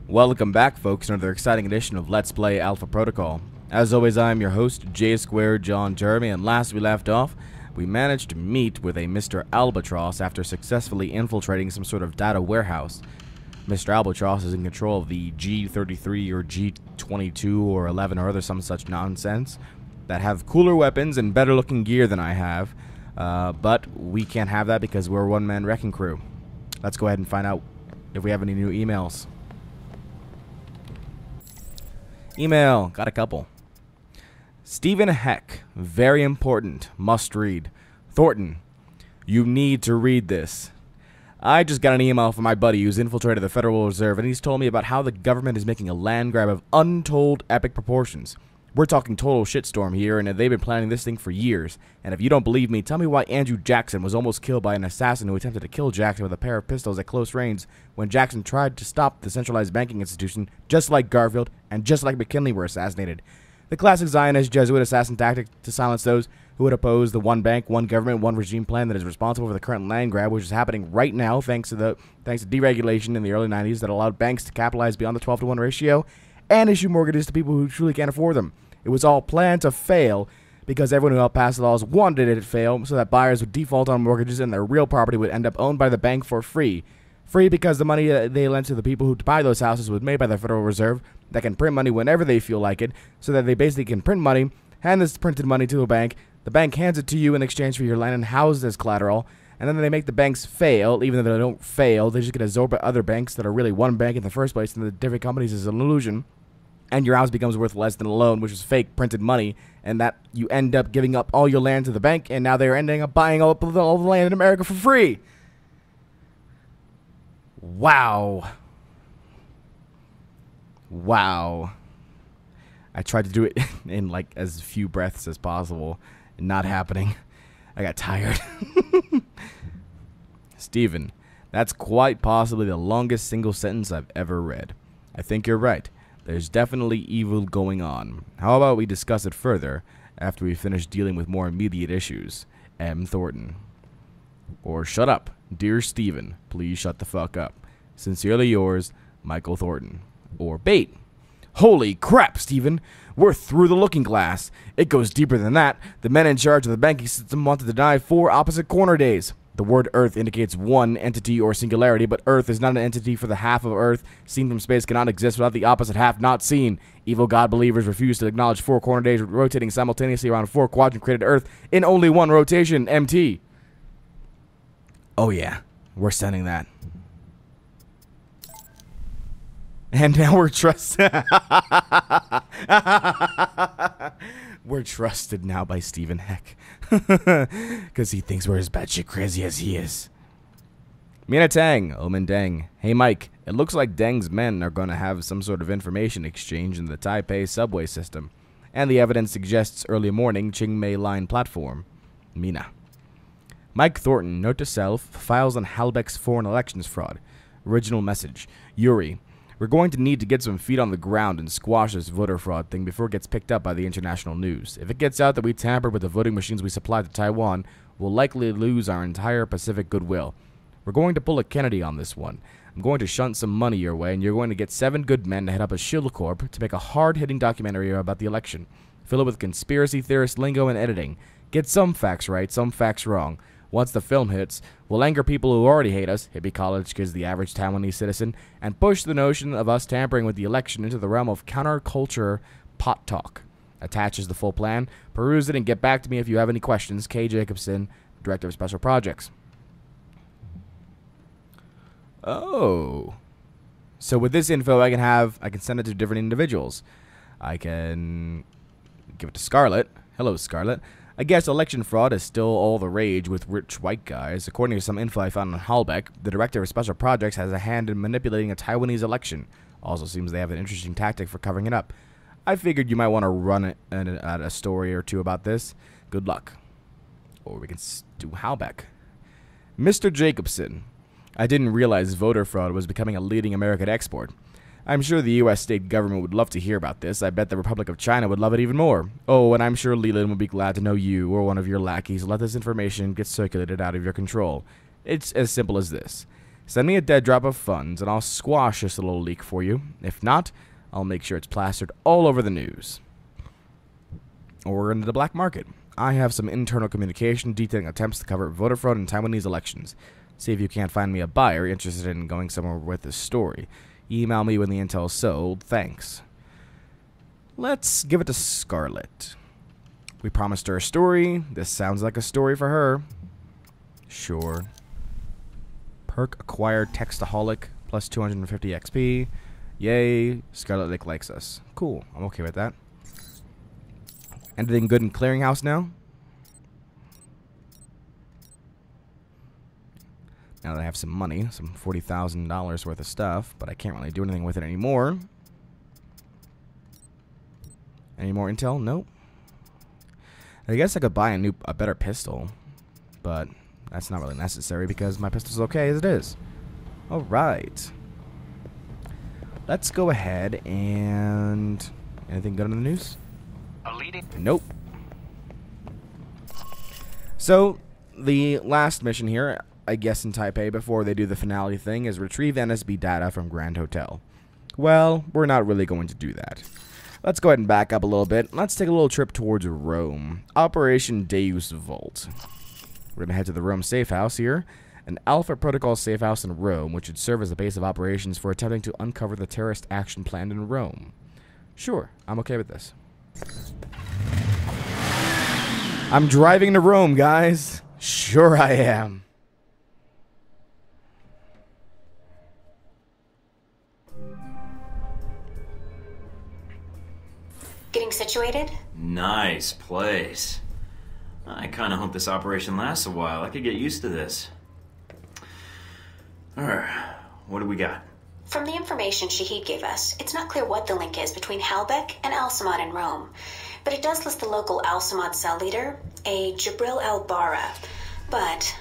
Welcome back, folks, to another exciting edition of Let's Play Alpha Protocol. As always, I'm your host, J Squared John Jeremy, and last we left off, we managed to meet with a Mr. Albatross after successfully infiltrating some sort of data warehouse. Mr. Albatross is in control of the G33 or G22 or 11 or other some such nonsense that have cooler weapons and better looking gear than I have, but we can't have that because we're a one-man wrecking crew. Let's go ahead and find out if we have any new emails. Email, got a couple. Stephen Heck, very important, must read. Thornton, you need to read this. I just got an email from my buddy who's infiltrated the Federal Reserve, and he's told me about how the government is making a land grab of untold epic proportions. We're talking total shitstorm here, and they've been planning this thing for years. And if you don't believe me, tell me why Andrew Jackson was almost killed by an assassin who attempted to kill Jackson with a pair of pistols at close range when Jackson tried to stop the centralized banking institution, just like Garfield and just like McKinley were assassinated. The classic Zionist Jesuit assassin tactic to silence those who would oppose the one bank, one government, one regime plan that is responsible for the current land grab, which is happening right now thanks to deregulation in the early 90s that allowed banks to capitalize beyond the 12-to-1 ratio and issue mortgages to people who truly can't afford them. It was all planned to fail because everyone who helped pass the laws wanted it to fail so that buyers would default on mortgages and their real property would end up owned by the bank for free. Free because the money they lent to the people who buy those houses was made by the Federal Reserve that can print money whenever they feel like it, so that they basically can print money, hand this printed money to a bank, the bank hands it to you in exchange for your land and houses as collateral, and then they make the banks fail. Even though they don't fail, they just get absorbed by other banks that are really one bank in the first place, and the different companies is an illusion. And your house becomes worth less than a loan, which is fake printed money, and that you end up giving up all your land to the bank, and now they're ending up buying all the land in America for free. Wow. Wow. I tried to do it in like as few breaths as possible, and not happening. I got tired. Steven, that's quite possibly the longest single sentence I've ever read. I think you're right. There's definitely evil going on. How about we discuss it further after we finish dealing with more immediate issues? M. Thornton. Or shut up. Dear Steven, please shut the fuck up. Sincerely yours, Michael Thornton. Or bait. Holy crap, Steven. We're through the looking glass. It goes deeper than that. The men in charge of the banking system want to deny 4 opposite corner days. The word Earth indicates one entity or singularity, but Earth is not an entity, for the half of Earth seen from space cannot exist without the opposite half not seen. Evil God believers refuse to acknowledge 4 corner days rotating simultaneously around 4 quadrant created Earth in only one rotation, MT. Oh yeah, we're sending that. And now we're trusted. We're trusted now by Stephen Heck. Because he thinks we're as batshit crazy as he is. Mina Tang, Omen Deng. Hey Mike, it looks like Deng's men are going to have some sort of information exchange in the Taipei subway system. And the evidence suggests early morning Qingmei Line platform. Mina. Mike Thornton, note to self, files on Halbeck's foreign elections fraud. Original message. Yuri. We're going to need to get some feet on the ground and squash this voter fraud thing before it gets picked up by the international news. If it gets out that we tampered with the voting machines we supplied to Taiwan, we'll likely lose our entire Pacific goodwill. We're going to pull a Kennedy on this one. I'm going to shunt some money your way, and you're going to get 7 good men to head up a shield corp to make a hard-hitting documentary about the election. Fill it with conspiracy theorist lingo and editing. Get some facts right, some facts wrong. Once the film hits, we'll anger people who already hate us, hippie college kids, the average Taiwanese citizen, and push the notion of us tampering with the election into the realm of counterculture pot talk. Attaches the full plan. Peruse it and get back to me if you have any questions. K. Jacobson, Director of Special Projects. Oh. So with this info, I can send it to different individuals. I can give it to Scarlett. Hello, Scarlett. I guess election fraud is still all the rage with rich white guys. According to some info I found on Halbeck, the Director of Special Projects has a hand in manipulating a Taiwanese election. Also seems they have an interesting tactic for covering it up. I figured you might want to run it at a story or two about this. Good luck. Or we can do Halbeck. Mr. Jacobson. I didn't realize voter fraud was becoming a leading American export. I'm sure the U.S. state government would love to hear about this. I bet the Republic of China would love it even more. Oh, and I'm sure Leland would be glad to know you or one of your lackeys let this information get circulated out of your control. It's as simple as this. Send me a dead drop of funds, and I'll squash this little leak for you. If not, I'll make sure it's plastered all over the news. Or into the black market. I have some internal communication detailing attempts to cover voter fraud in Taiwanese elections. See if you can't find me a buyer interested in going somewhere with this story. Email me when the intel's sold. Thanks. Let's give it to Scarlett. We promised her a story. This sounds like a story for her. Sure. Perk acquired Textaholic plus 250 XP. Yay. Scarlet Lake likes us. Cool. I'm okay with that. Anything good in Clearinghouse now? Now that I have some money, some $40,000 worth of stuff, but I can't really do anything with it anymore. Any more intel? Nope. I guess I could buy a better pistol, but that's not really necessary because my pistol's okay as it is. Alright. Let's go ahead and... Anything good in the news? Nope. So, the last mission here, I guess in Taipei, before they do the finale thing, is retrieve NSB data from Grand Hotel. Well, we're not really going to do that. Let's go ahead and back up a little bit. Let's take a little trip towards Rome. Operation Deus Vault. We're going to head to the Rome safe house here. An Alpha Protocol safe house in Rome, which would serve as the base of operations for attempting to uncover the terrorist action planned in Rome. Sure, I'm okay with this. I'm driving to Rome, guys. Sure I am. Getting situated? Nice place. I kind of hope this operation lasts a while. I could get used to this. Alright, what do we got? From the information Shahid gave us, it's not clear what the link is between Halbech and Al-Samad in Rome. But it does list the local Al-Samad cell leader, a Jibril al-Bara. But...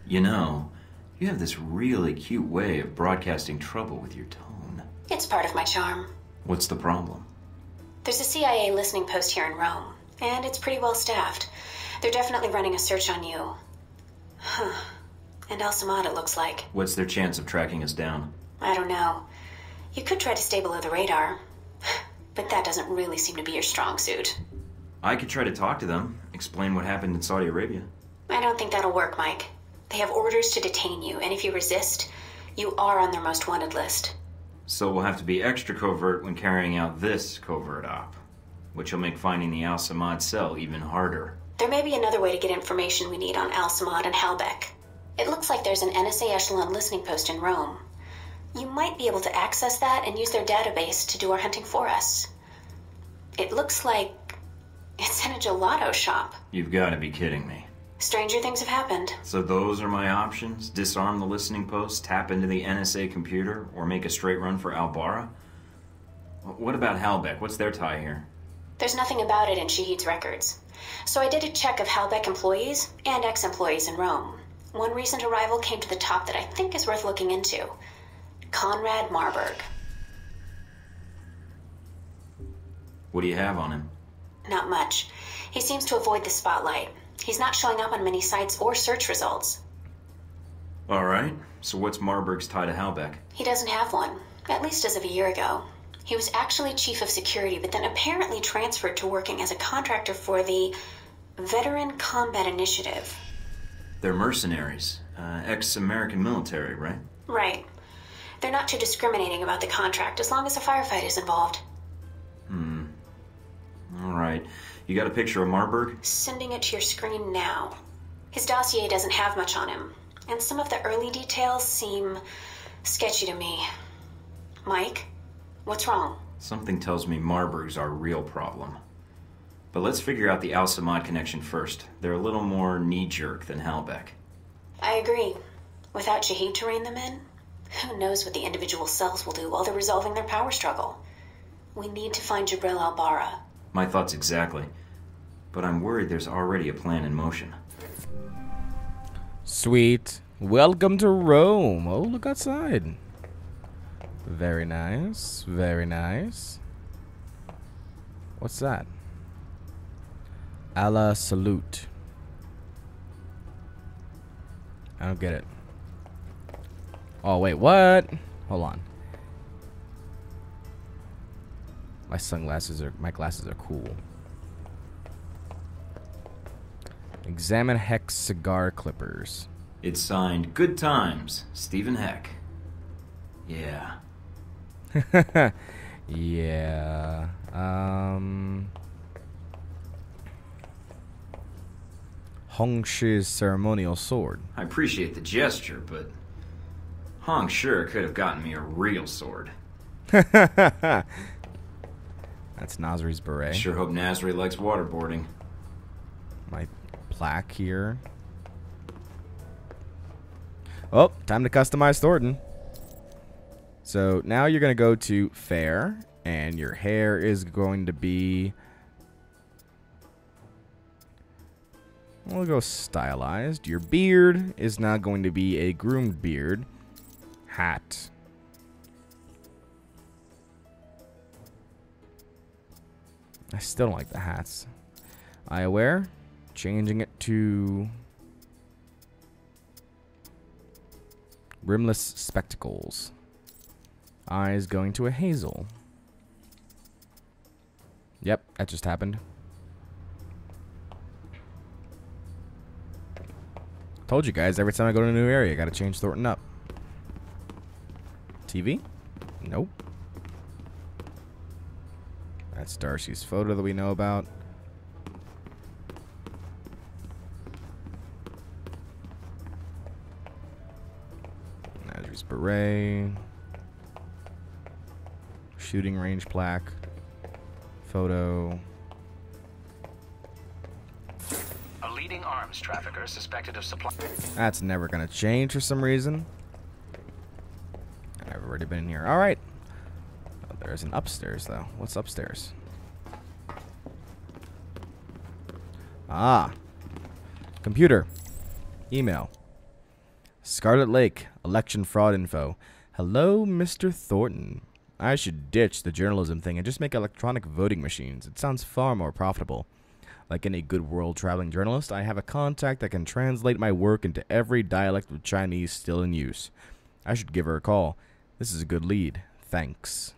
You know, you have this really cute way of broadcasting trouble with your tone. It's part of my charm. What's the problem? There's a CIA listening post here in Rome, and it's pretty well staffed. They're definitely running a search on you. Huh. And Al-Samad, it looks like. What's their chance of tracking us down? I don't know. You could try to stay below the radar, but that doesn't really seem to be your strong suit. I could try to talk to them, explain what happened in Saudi Arabia. I don't think that'll work, Mike. They have orders to detain you, and if you resist, you are on their most wanted list. So we'll have to be extra covert when carrying out this covert op, which will make finding the Al-Samad cell even harder. There may be another way to get information we need on Al-Samad and Halbech. It looks like there's an NSA Echelon listening post in Rome. You might be able to access that and use their database to do our hunting for us. It looks like it's in a gelato shop. You've got to be kidding me. Stranger things have happened. So those are my options? Disarm the listening post, tap into the NSA computer, or make a straight run for Al-Bara? What about Halbech? What's their tie here? There's nothing about it in Shahid's records. So I did a check of Halbech employees and ex-employees in Rome. One recent arrival came to the top that I think is worth looking into. Conrad Marburg. What do you have on him? Not much. He seems to avoid the spotlight. He's not showing up on many sites or search results. Alright, so what's Marburg's tie to Halbech? He doesn't have one, at least as of a year ago. He was actually chief of security, but then apparently transferred to working as a contractor for the Veteran Combat Initiative. They're mercenaries. Ex-American military, right? Right. They're not too discriminating about the contract as long as a firefight is involved. Alright. You got a picture of Marburg? Sending it to your screen now. His dossier doesn't have much on him, and some of the early details seem sketchy to me. Mike, what's wrong? Something tells me Marburg's our real problem. But let's figure out the Al-Samad connection first. They're a little more knee-jerk than Halbech. I agree. Without Shahid to rein them in, who knows what the individual cells will do while they're resolving their power struggle. We need to find Jibril al-Bara. My thoughts exactly. But I'm worried there's already a plan in motion. Sweet. Welcome to Rome. Oh, look outside. Very nice. Very nice. What's that? Allah salute. I don't get it. Oh, wait, what? Hold on. My glasses are cool. Examine Heck's cigar clippers. It's signed Good Times, Stephen Heck. Yeah. Yeah. Hong Shi's ceremonial sword. I appreciate the gesture, but Hong sure could have gotten me a real sword. That's Nasri's beret. I sure hope Nasri likes waterboarding. My plaque here. Oh, time to customize Thornton. So now you're going to go to fair, and your hair is going to be... We'll go stylized. Your beard is now going to be a groomed beard. Hat. I still don't like the hats. Eyewear. Changing it to... rimless spectacles. Eyes going to a hazel. Yep, that just happened. Told you guys, every time I go to a new area, I gotta change Thornton up. TV? Nope. That's Darcy's photo that we know about. Nazri's beret. Shooting range plaque. Photo. A leading arms trafficker suspected of supply. That's never gonna change for some reason. I've already been in here. Alright. Oh, there's an upstairs, though. What's upstairs? Ah. Computer. Email. Scarlet Lake. Election fraud info. Hello, Mr. Thornton. I should ditch the journalism thing and just make electronic voting machines. It sounds far more profitable. Like any good world-traveling journalist, I have a contact that can translate my work into every dialect of Chinese still in use. I should give her a call. This is a good lead. Thanks.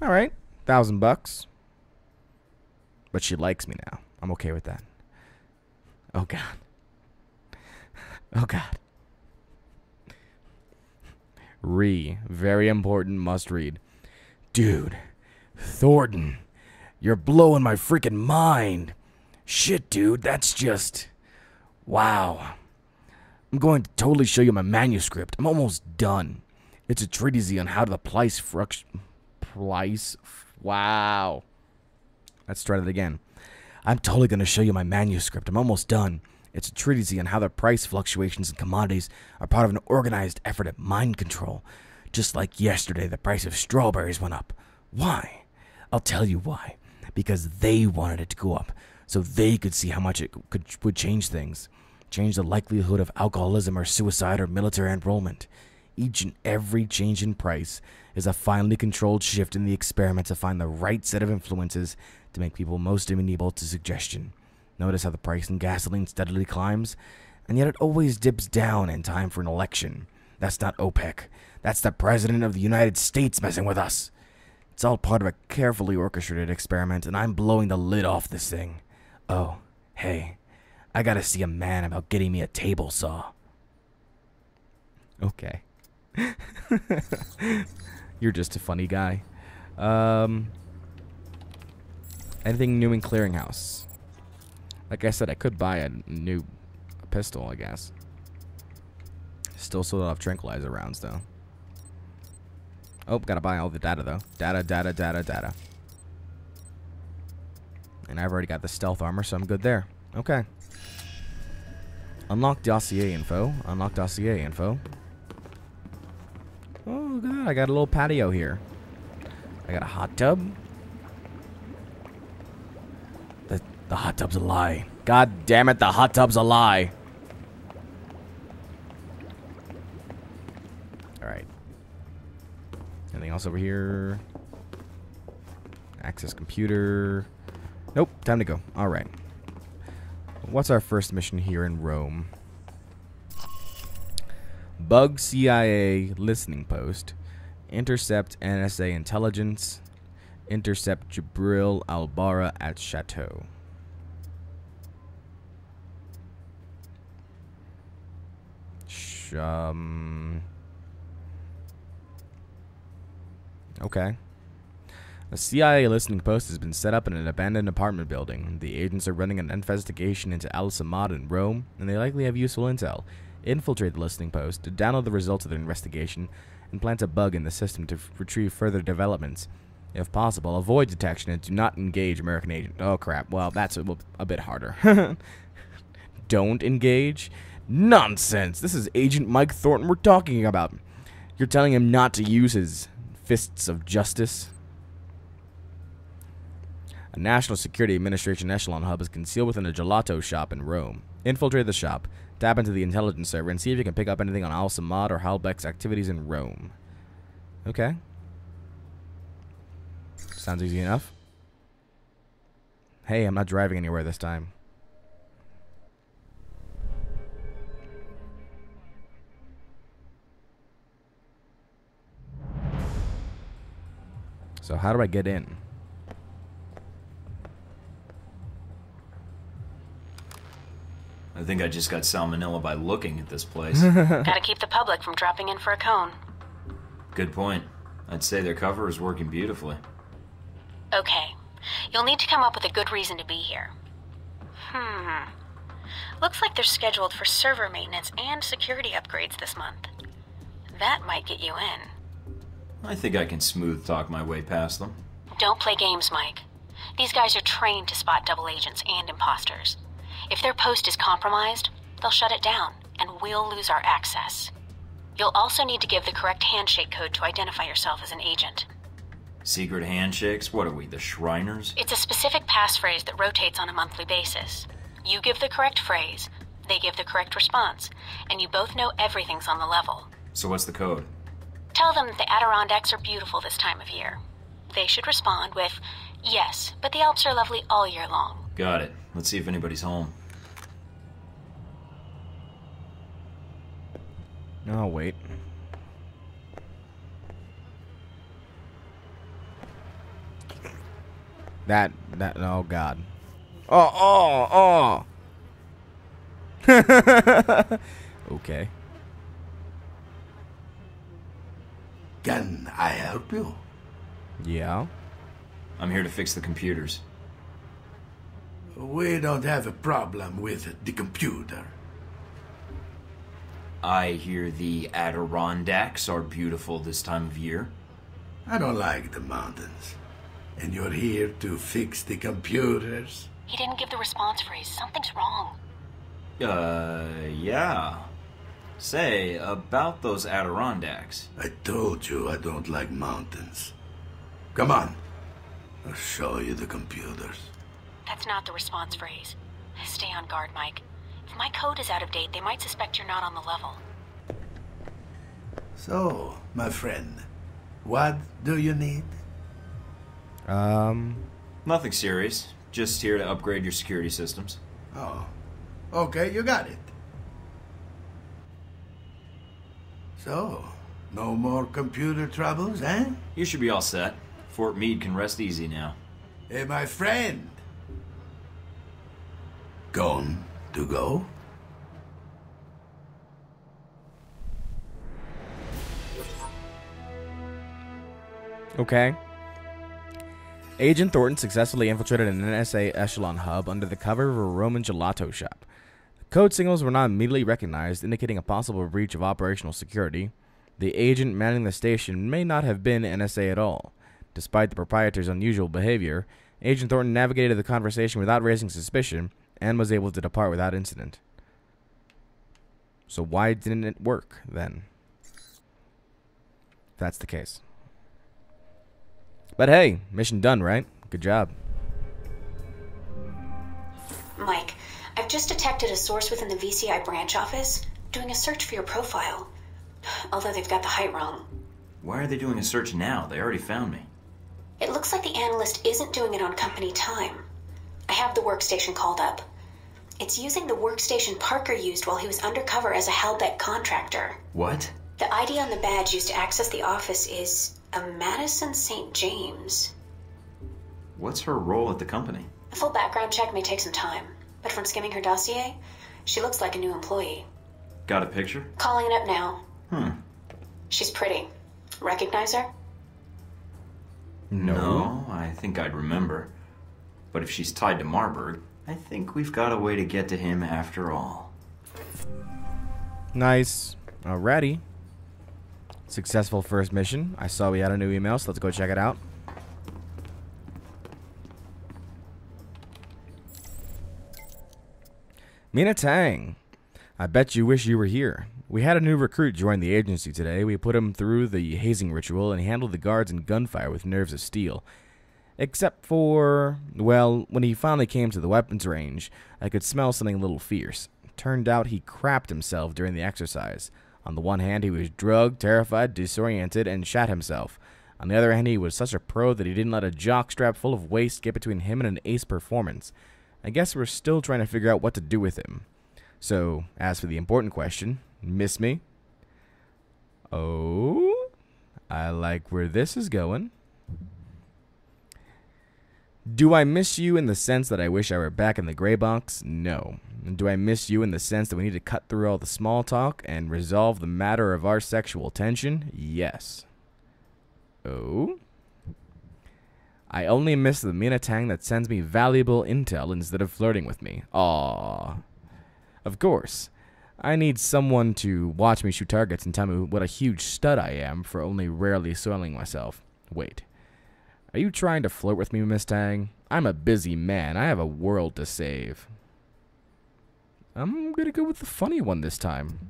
Alright. $1,000. But she likes me now. I'm okay with that. Oh, God. Oh, God. Very important, must read. Dude. Thornton. You're blowing my freaking mind. Shit, dude. That's just... Wow. I'm going to totally show you my manuscript. I'm almost done. It's a treatise on how the price... Wow. Let's try that again. I'm totally going to show you my manuscript. I'm almost done. It's a treatise on how the price fluctuations in commodities are part of an organized effort at mind control. Just like yesterday, the price of strawberries went up. Why? I'll tell you why. Because they wanted it to go up, so they could see how much it would change things. Change the likelihood of alcoholism or suicide or military enrollment. Each and every change in price is a finely controlled shift in the experiment to find the right set of influences to make people most amenable to suggestion. Notice how the price in gasoline steadily climbs, and yet it always dips down in time for an election. That's not OPEC. That's the President of the United States messing with us. It's all part of a carefully orchestrated experiment, and I'm blowing the lid off this thing. Oh, hey, I gotta see a man about getting me a table saw. Okay. You're just a funny guy. Anything new in Clearinghouse? Like I said, I could buy a new pistol, I guess. Still sold off tranquilizer rounds, though. Oh, gotta buy all the data, though. Data. And I've already got the stealth armor, so I'm good there. Okay. Unlock dossier info. Unlock dossier info. Oh, look at that. I got a little patio here. I got a hot tub. The hot tub's a lie. God damn it, the hot tub's a lie. Alright. Anything else over here? Access computer. Nope, time to go. Alright. What's our first mission here in Rome? Bug CIA listening post. Intercept NSA intelligence. Intercept Jibril Al-Bara at Chateau. Okay. A CIA listening post has been set up in an abandoned apartment building. The agents are running an investigation into Al-Samad in Rome, and they likely have useful intel. Infiltrate the listening post, download the results of the investigation, and plant a bug in the system to retrieve further developments. If possible, avoid detection and do not engage American agent. Oh, crap. Well, that's a bit harder. Don't engage? Nonsense! This is Agent Mike Thornton we're talking about. You're telling him not to use his fists of justice? A National Security Administration echelon hub is concealed within a gelato shop in Rome. Infiltrate the shop, tap into the intelligence server, and see if you can pick up anything on Al-Samad or Halbek's activities in Rome. Okay. Sounds easy enough. Hey, I'm not driving anywhere this time. So how do I get in? I think I just got salmonella by looking at this place. Gotta keep the public from dropping in for a cone. Good point. I'd say their cover is working beautifully. Okay. You'll need to come up with a good reason to be here. Looks like they're scheduled for server maintenance and security upgrades this month. That might get you in. I think I can smooth talk my way past them. Don't play games, Mike. These guys are trained to spot double agents and imposters. If their post is compromised, they'll shut it down, and we'll lose our access. You'll also need to give the correct handshake code to identify yourself as an agent. Secret handshakes? What are we, the Shriners? It's a specific passphrase that rotates on a monthly basis. You give the correct phrase, they give the correct response, and you both know everything's on the level. So what's the code? Tell them that the Adirondacks are beautiful this time of year. They should respond with, yes, but the Alps are lovely all year long. Got it. Let's see if anybody's home. Oh, wait. That, oh, God. Oh. Okay. Can I help you? Yeah. I'm here to fix the computers. We don't have a problem with the computer. I hear the Adirondacks are beautiful this time of year. I don't like the mountains. And you're here to fix the computers? He didn't give the response phrase. Something's wrong. Yeah. Say, about those Adirondacks. I told you I don't like mountains. Come on. I'll show you the computers. That's not the response phrase. Stay on guard, Mike. If my code is out of date, they might suspect you're not on the level. So, my friend, what do you need? Nothing serious. Just here to upgrade your security systems. Oh, okay, you got it. So, no more computer troubles, eh? You should be all set. Fort Meade can rest easy now. Hey, my friend. Gone to go? Okay. Agent Thornton successfully infiltrated an NSA echelon hub under the cover of a Roman gelato shop. The code signals were not immediately recognized, indicating a possible breach of operational security. The agent manning the station may not have been NSA at all. Despite the proprietor's unusual behavior, Agent Thornton navigated the conversation without raising suspicion and was able to depart without incident. So why didn't it work, then? If that's the case. But hey, mission done, right? Good job. Mike, I've just detected a source within the VCI branch office doing a search for your profile. Although they've got the height wrong. Why are they doing a search now? They already found me. It looks like the analyst isn't doing it on company time. I have the workstation called up. It's using the workstation Parker used while he was undercover as a Halbeck contractor. What? The ID on the badge used to access the office is a Madison St. James. What's her role at the company? A full background check may take some time, but from skimming her dossier, she looks like a new employee. Got a picture? Calling it up now. Hmm. She's pretty. Recognize her? No, I think I'd remember. But if she's tied to Marburg, I think we've got a way to get to him after all. Nice. Alrighty. Successful first mission. I saw we had a new email, so let's go check it out. Mina Tang. I bet you wish you were here. We had a new recruit join the agency today. We put him through the hazing ritual, and he handled the guards and gunfire with nerves of steel. Except for, well, when he finally came to the weapons range, I could smell something a little fierce. Turned out he crapped himself during the exercise. On the one hand, he was drugged, terrified, disoriented, and shat himself. On the other hand, he was such a pro that he didn't let a jockstrap full of waste get between him and an ace performance. I guess we're still trying to figure out what to do with him. So, as for the important question, miss me? Oh, I like where this is going. Do I miss you in the sense that I wish I were back in the gray box? No. Do I miss you in the sense that we need to cut through all the small talk and resolve the matter of our sexual tension? Yes. Oh? I only miss the Mina Tang that sends me valuable intel instead of flirting with me. Aww. Of course. I need someone to watch me shoot targets and tell me what a huge stud I am for only rarely soiling myself. Wait. Are you trying to flirt with me, Miss Tang? I'm a busy man. I have a world to save. I'm gonna go with the funny one this time.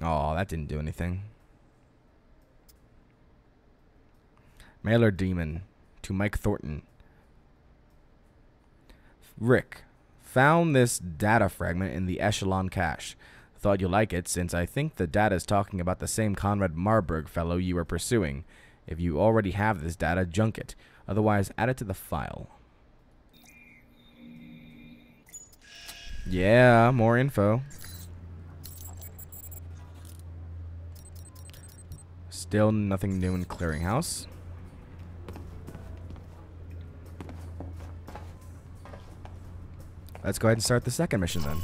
Aw, that didn't do anything. Mailer Demon to Mike Thornton. Rick, found this data fragment in the Echelon cache. Thought you'd like it since I think the data is talking about the same Conrad Marburg fellow you were pursuing. If you already have this data, junk it. Otherwise, add it to the file. Yeah, more info. Still nothing new in Clearinghouse. Let's go ahead and start the second mission then.